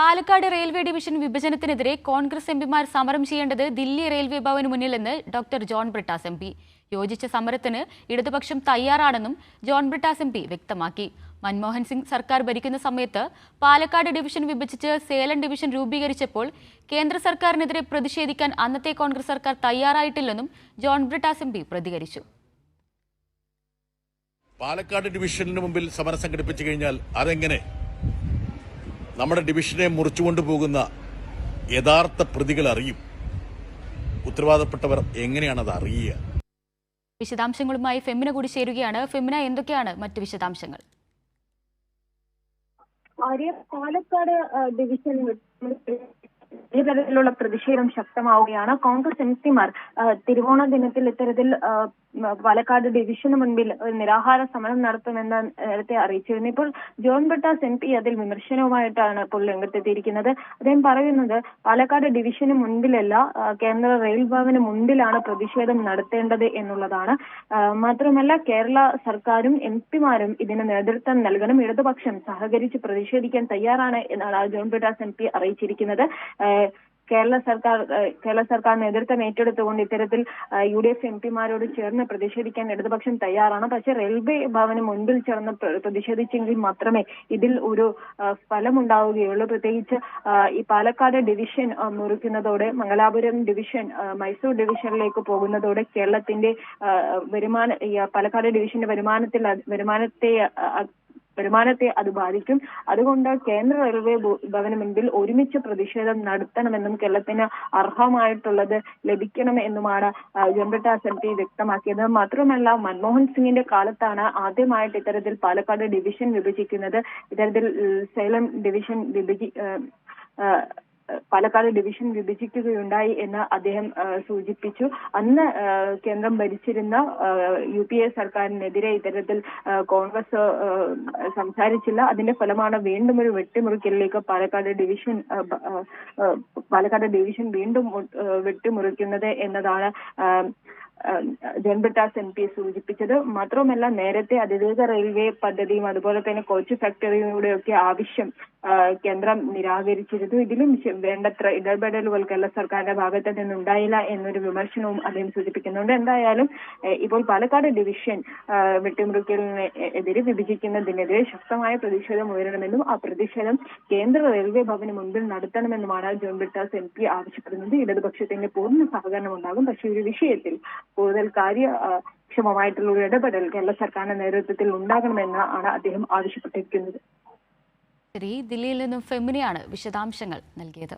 Palakkad railway division വിഭജനത്തിനെതിരെ കോൺഗ്രസ് എംപിമാർ സമരം ചെയ്യേണ്ടത് ദില്ലി റെയിൽവേ ഭവന് മുന്നിലെന്ന് doctor John Brittas M P. യോജിച്ച സമരത്തിന് ഇടതുപക്ഷം തയ്യാറാണെന്നും ജോൺ ബ്രിട്ടാസ് എം പി വ്യക്തമാക്കി. മൻമോഹൻ സിംഗ് സർക്കാർ ഭരിക്കുന്ന സമയത്ത് പാലക്കാട് ഡിവിഷൻ വിഭജിച്ച് സേലം ഡിവിഷൻ രൂപീകരിച്ചപ്പോൾ കേന്ദ്ര സർക്കാരിനെതിരെ പ്രതിഷേധിക്കാൻ അന്നത്തെ കോൺഗ്രസ് സർക്കാർ തയ്യാറായിട്ടില്ലെന്നും ജോൺ ബ്രിട്ടാസ് എം പി പ്രതികരിച്ചു. പാലക്കാട് ഡിവിഷന് മുമ്പിൽ സമരം സംഘടിപ്പിച്ചു കഴിഞ്ഞാൽ അതെങ്ങനെ നമ്മുടെ ഡിവിഷനെ മുറിച്ചുകൊണ്ടു പോകുന്ന യഥാർത്ഥ പ്രതികൾ അറിയും? ഉത്തരവാദപ്പെട്ടവർ എങ്ങനെയാണ് അത് അറിയുക? വിശദാംശങ്ങളുമായി ഫെമിന കൂടി ചേരുകയാണ്. ഫെമിന, എന്തൊക്കെയാണ് മറ്റു വിശദാംശങ്ങൾ? പാലക്കാട് ഡിവിഷൻ ഈ തരത്തിലുള്ള പ്രതിഷേധം ശക്തമാവുകയാണ്. കോൺഗ്രസ് എംപിമാർ തിരുവോണ ദിനത്തിൽ ഇത്തരത്തിൽ പാലക്കാട് ഡിവിഷന് മുൻപിൽ നിരാഹാര സമരം നടത്തുമെന്ന് നേരത്തെ അറിയിച്ചിരുന്നു. ഇപ്പോൾ ജോൺ ബ്രിട്ടാസ് എം പി അതിൽ വിമർശനവുമായിട്ടാണ് ഇപ്പോൾ രംഗത്തെത്തിയിരിക്കുന്നത്. അദ്ദേഹം പറയുന്നത് പാലക്കാട് ഡിവിഷന് മുൻപിലല്ല, കേന്ദ്ര റെയിൽ ഭവന് മുൻപിലാണ് പ്രതിഷേധം നടത്തേണ്ടത് എന്നുള്ളതാണ്. മാത്രമല്ല, കേരള സർക്കാരും എംപിമാരും ഇതിന് നേതൃത്വം നൽകണം, ഇടതുപക്ഷം സഹകരിച്ച് പ്രതിഷേധിക്കാൻ തയ്യാറാണ് എന്നാണ് ജോൺ ബ്രിട്ടാസ് എം പി അറിയിച്ചിരിക്കുന്നത്. കേരള സർക്കാർ നേതൃത്വം ഏറ്റെടുത്തുകൊണ്ട് ഇത്തരത്തിൽ UDF എംപിമാരോട് ചേർന്ന് പ്രതിഷേധിക്കാൻ ഇടതുപക്ഷം തയ്യാറാണ്. പക്ഷേ റെയിൽവേ ഭവന് മുൻപിൽ ചേർന്ന് പ്രതിഷേധിച്ചെങ്കിൽ മാത്രമേ ഇതിൽ ഒരു ഫലമുണ്ടാവുകയുള്ളൂ. പ്രത്യേകിച്ച് ഈ പാലക്കാട് ഡിവിഷൻ മുറിക്കുന്നതോടെ മംഗലാപുരം ഡിവിഷൻ മൈസൂർ ഡിവിഷനിലേക്ക് പോകുന്നതോടെ കേരളത്തിന്റെ പാലക്കാട് ഡിവിഷന്റെ വരുമാനത്തെ അത് ബാധിക്കും. അതുകൊണ്ട് കേന്ദ്ര റെയിൽവേ ഭവന് മുൻപിൽ ഒരുമിച്ച് പ്രതിഷേധം നടത്തണമെന്നും കേരളത്തിന് അർഹമായിട്ടുള്ളത് ലഭിക്കണമെന്നുമാണ് ജോൺ ബ്രിട്ടാസ് എം പി വ്യക്തമാക്കിയത്. മാത്രമല്ല, മൻമോഹൻ സിംഗിന്റെ കാലത്താണ് ആദ്യമായിട്ട് ഇത്തരത്തിൽ പാലക്കാട് ഡിവിഷൻ വിഭജിക്കുന്നത്. ഇത്തരത്തിൽ സേലം ഡിവിഷൻ പാലക്കാട് ഡിവിഷൻ വിഭജിക്കുകയുണ്ടായി എന്ന് അദ്ദേഹം സൂചിപ്പിച്ചു. അന്ന് കേന്ദ്രം ഭരിച്ചിരുന്ന UPA സർക്കാരിനെതിരെ ഇത്തരത്തിൽ കോൺഗ്രസ് സംസാരിച്ചില്ല. അതിന്റെ ഫലമാണ് വീണ്ടും ഒരു വെട്ടിമുറിക്കലിലേക്ക് പാലക്കാട് ഡിവിഷൻ വീണ്ടും വെട്ടിമുറിക്കുന്നത് എന്നതാണ് ജോൺ ബ്രിട്ടാസ് എം പി സൂചിപ്പിച്ചത്. മാത്രമല്ല, നേരത്തെ അതിവേഗ റെയിൽവേ പദ്ധതിയും അതുപോലെ തന്നെ കോച്ച് ഫാക്ടറിയുടെയൊക്കെ ആവശ്യം കേന്ദ്രം നിരാകരിച്ചിരുന്നു. ഇതിലും വേണ്ടത്ര ഇടപെടലുകൾ കേരള സർക്കാരിന്റെ ഭാഗത്ത് നിന്നുണ്ടായില്ല എന്നൊരു വിമർശനവും അദ്ദേഹം സൂചിപ്പിക്കുന്നുണ്ട്. എന്തായാലും ഇപ്പോൾ പാലക്കാട് ഡിവിഷൻ വെട്ടിമുറിക്കലിനെതിരെ വിഭജിക്കുന്നതിനെതിരെ ശക്തമായ പ്രതിഷേധം ഉയരണമെന്നും ആ പ്രതിഷേധം കേന്ദ്ര റെയിൽവേ ഭവന് മുൻപിൽ നടത്തണമെന്നുമാണ് ജോൺ ബ്രിട്ടാസ് എം പി ആവശ്യപ്പെടുന്നത്. ഇടതുപക്ഷത്തിന്റെ പൂർണ്ണ സഹകരണം ഉണ്ടാകും. പക്ഷേ ഒരു വിഷയത്തിൽ കൂടുതൽ കാര്യക്ഷമമായിട്ടുള്ള ഒരു ഇടപെടൽ കേരള സർക്കാരിന്റെ നേതൃത്വത്തിൽ ഉണ്ടാകണമെന്ന് ആണ് അദ്ദേഹം ആവശ്യപ്പെട്ടിരിക്കുന്നത്. ദില്ലിയിൽ നിന്നും ഫെമിനയാണ് വിശദാംശങ്ങൾ നൽകിയത്.